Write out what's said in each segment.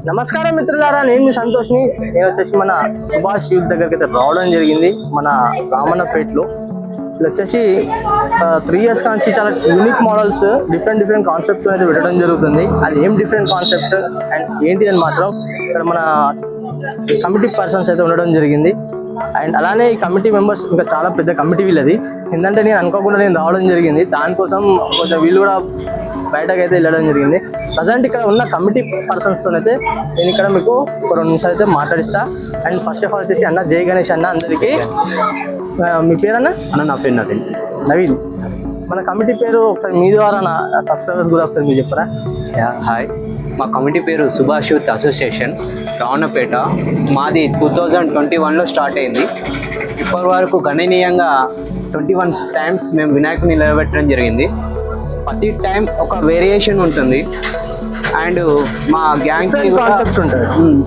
నమస్కారం మిత్రులారా, నేను మీ సంతోష్ని. నేను వచ్చేసి మన సుభాష్ యూత్ దగ్గరికి అయితే రావడం జరిగింది. మన రామన్నపేటలో ఇది వచ్చేసి 3 years కాంచి చాలా యూనిక్ మోడల్స్, డిఫరెంట్ కాన్సెప్ట్ అయితే పెట్టడం జరుగుతుంది. అది ఏం డిఫరెంట్ కాన్సెప్ట్ అండ్ ఏంటి అని మాత్రం ఇక్కడ మన కమిటీ పర్సన్స్ అయితే ఉండడం జరిగింది. అండ్ అలానే ఈ కమిటీ మెంబర్స్ ఇంకా చాలా పెద్ద కమిటీ వీళ్ళది. ఏంటంటే నేను అనుకోకుండా రావడం జరిగింది. దానికోసం కొంచెం వీళ్ళు కూడా బయటకు అయితే వెళ్ళడం జరిగింది. ప్రజెంట్ ఇక్కడ ఉన్న కమిటీ పర్సన్స్తో అయితే నేను ఇక్కడ మీకు ఒక 2 నిమిషాలు అయితే మాట్లాడిస్తా. అండ్ ఫస్ట్ ఆఫ్ ఆల్ వచ్చేసి అన్న జై గణేష్ అన్న అందరికీ. మీ పేరు అన్న? నా పేరు నవీన్. మన కమిటీ పేరు ఒకసారి మీ ద్వారా నా సబ్స్క్రైబర్స్ కూడా ఒకసారి మీరు చెప్పరా? హాయ్, మా కమిటీ పేరు సుభాష్ యూత్ అసోసియేషన్ రావణపేట. మాది 2021లో స్టార్ట్ అయింది. ఇప్పటి వరకు గణనీయంగా 21 times మేము వినాయకుని నిలబెట్టడం జరిగింది. ప్రతి టైం ఒక వేరియేషన్ ఉంటుంది. అండ్ మా గ్యాంగ్ కాన్సెప్ట్ ఉంటుంది,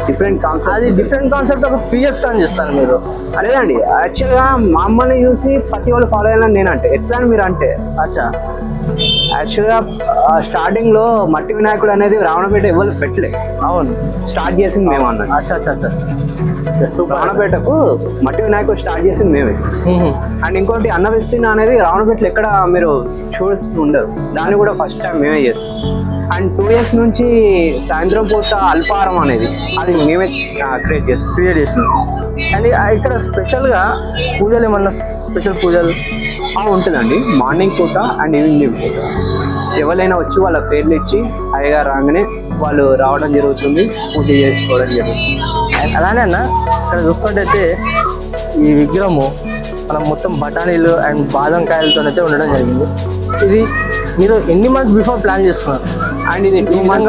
డిఫరెంట్ కాన్సెప్ట్. అది డిఫరెంట్ కాన్సెప్ట్ ఒక 3 years కానీ చేస్తాను మీరు. అదేదండి, యాక్చువల్గా మా అమ్మని చూసి ప్రతి వాళ్ళు ఫాలో అయ్యాలని నేను అంటే ఎట్లా అని మీరు అంటే అచ్చా. యాక్చువల్గా స్టార్టింగ్లో మట్టి వినాయకుడు అనేది రావణపేట ఎవరు పెట్టలే. అవును, స్టార్ట్ చేసింది మేము అన్నది. అచ్చా. రావణపేటకు మట్టి వినాయకుడు స్టార్ట్ చేసింది మేమే. అండ్ ఇంకోటి అన్న విస్తీర్ణ అనేది రావణపేటలో ఎక్కడ మీరు చూస్తూ ఉండరు. దాన్ని కూడా ఫస్ట్ టైం మేమే చేస్తాం. అండ్ 2 years నుంచి సాయంత్రం పూట అల్పాహారం అనేది అది మేమే క్రియేట్ చేస్తున్నాం. అండ్ ఇక్కడ స్పెషల్గా పూజలు ఏమన్నా స్పెషల్ పూజలు ఉంటుందండి. మార్నింగ్ పూట అండ్ ఈవినింగ్ పూట ఎవరైనా వచ్చి వాళ్ళ పేర్లు ఇచ్చి అయ్యగా రాగానే వాళ్ళు రావడం జరుగుతుంది, పూజ చేసుకోవడం జరుగుతుంది. అండ్ అలానే అన్న ఇక్కడ చూసుకుంటే ఈ విగ్రహము మనం మొత్తం బఠానీలు అండ్ బాదం కాయలతో అయితే ఉండడం జరిగింది. ఇది మీరు ఎన్ని months బిఫోర్ ప్లాన్ చేసుకున్నారు? అండ్ ఇది 2 months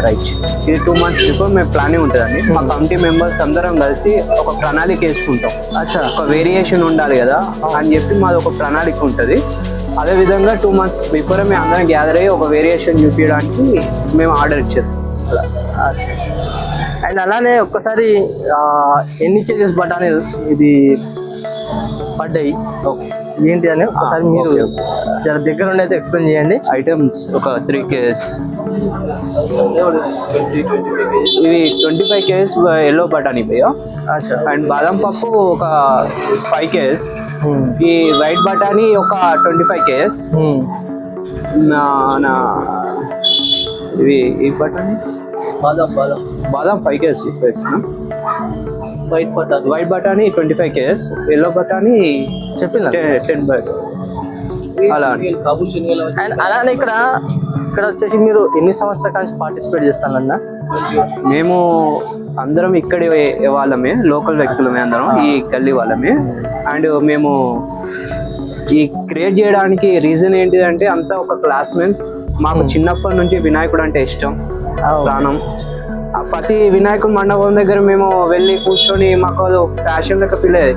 రైట్. ఇది 2 months బిఫోర్ మేము ప్లానింగ్ ఉంటుందండి. మా కమిటీ మెంబర్స్ అందరం కలిసి ఒక ప్రణాళిక వేసుకుంటాం. అచ్చా, ఒక వేరియేషన్ ఉండాలి కదా అని చెప్పి మాది ఒక ప్రణాళిక ఉంటుంది. అదేవిధంగా 2 months బిఫోర్ మేము అందరం గ్యాదర్ అయ్యి ఒక వేరియేషన్ చూపించడానికి మేము ఆర్డర్ ఇచ్చేస్తాం. అండ్ అలానే ఒక్కసారి ఎన్ని కేజెస్ బఠానీలు ఇది పడ్డాయి ఏంటి అని ఒకసారి మీరు జర దగ్గర ఉండి అయితే ఎక్స్ప్లెయిన్ చేయండి. ఐటమ్స్ ఒక 3 kgs, ఇది 25 kgs ఎల్లో బఠానీ భయ్యా. అండ్ బాదం పప్పు ఒక 5 kgs, ఈ వైట్ బఠానీ ఒక 25 kgs, ఇవి ఈ బఠానీ బాదం 5 kgs వేసిన. వైట్ బఠానీ 25 kgs, ఎల్లో బఠానీ చెప్పిన 10 bags అలా. అండ్ అలానే ఇక్కడ వచ్చేసి మీరు ఎన్ని సంవత్సరాల నుంచి పార్టిసిపేట్ చేస్తానన్నా? మేము అందరం ఇక్కడి వాళ్ళమే, లోకల్ వ్యక్తులమే అందరం, ఈ గల్లీ వాళ్ళమే. అండ్ మేము ఈ క్రియేట్ చేయడానికి రీజన్ ఏంటిదంటే అంతా ఒక క్లాస్మేట్స్. మాకు చిన్నప్పటి నుంచి వినాయకుడు అంటే ఇష్టం, ప్రాణం. ప్రతి వినాయకుడు మండపం దగ్గర మేము వెళ్ళి కూర్చొని మాకు అది ఫ్యాషన్ లెక్క ఫీల్ అయ్యేది.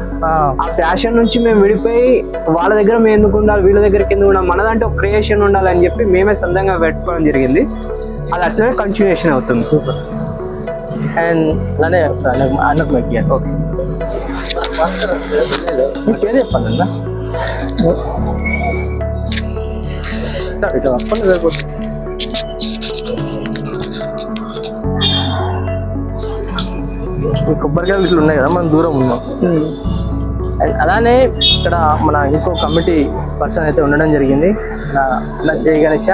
ఆ ఫ్యాషన్ నుంచి మేము విడిపోయి వాళ్ళ దగ్గర మేము ఎందుకు ఉండాలి, వీళ్ళ దగ్గరికి ఎందుకు ఉండాలి, మనదంటే ఒక క్రియేషన్ ఉండాలని చెప్పి మేమే సొంతంగా పెట్టుకోవడం జరిగింది. అది అట్లనే కంటిన్యూషన్ అవుతుంది. సూపర్. అండ్ అలానే అన్నకు మీకు ఓకే మీ పేరు చెప్పండి అన్న. ఇట్లా చెప్పండి సరిపోతుంది. కొబ్బరికాయలు ఇట్లా ఉన్నాయి కదా, మనం దూరం ఉన్నాం. అండ్ అలానే ఇక్కడ మన ఇంకో కమిటీ పర్సన్ అయితే ఉండడం జరిగింది. నా జై గణేష్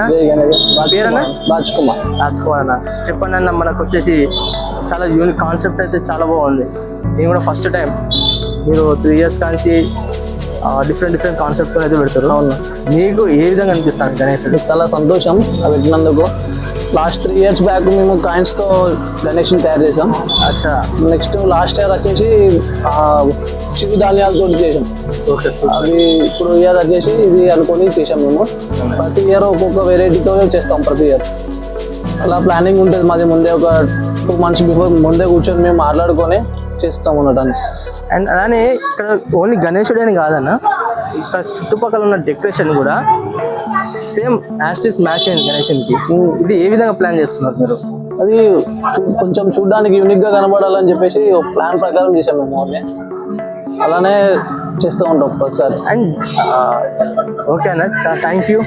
పేరన్నా? రాజ్ కుమార్ అన్న. చెప్పండి అన్న, మనకు వచ్చేసి చాలా యూనిక్ కాన్సెప్ట్ అయితే చాలా బాగుంది. నేను కూడా ఫస్ట్ టైం మీరు 3 years కాంచి డిఫరెంట్ కాన్సెప్ట్ అయితే పెడతారు. అవును, మీకు ఏ విధంగా అనిపిస్తాను గణేశుడు? చాలా సంతోషం పెట్టినందుకు. లాస్ట్ 3 years బ్యాక్ మేము కాయిన్స్తో గణేష్ని తయారు చేసాం. అచ్చా. నెక్స్ట్ లాస్ట్ ఇయర్ వచ్చేసి చిరు ధాన్యాలతో చేసాం. ఓకే. అవి ఇప్పుడు ఇయర్ వచ్చేసి ఇది అనుకొని చేసాం. మేము ప్రతి ఇయర్ ఒక్కొక్క వెరైటీతో చేస్తాం. ప్రతి ఇయర్ అలా ప్లానింగ్ ఉంటుంది మాది. ముందే ఒక 2 months బిఫోర్ ముందే కూర్చొని మేము మాట్లాడుకొని చేస్తాం అన్నట్టు. అండ్ అలానే ఇక్కడ ఓన్లీ గణేశుడు అని కాదన్న, ఇక్కడ చుట్టుపక్కల ఉన్న డెకరేషన్ కూడా సేమ్ యాస్టిస్ మ్యాచ్ అయింది గణేశునికి. ఇది ఏ విధంగా ప్లాన్ చేసుకున్నారు మీరు? అది కొంచెం చూడడానికి యూనిక్గా కనబడాలని చెప్పేసి ఒక ప్లాన్ ప్రకారం చేసాం మేము. అలానే చేస్తూ ఉంటాం ప్రతిసారి. అండ్ ఓకే అన్న, థ్యాంక్ యూ.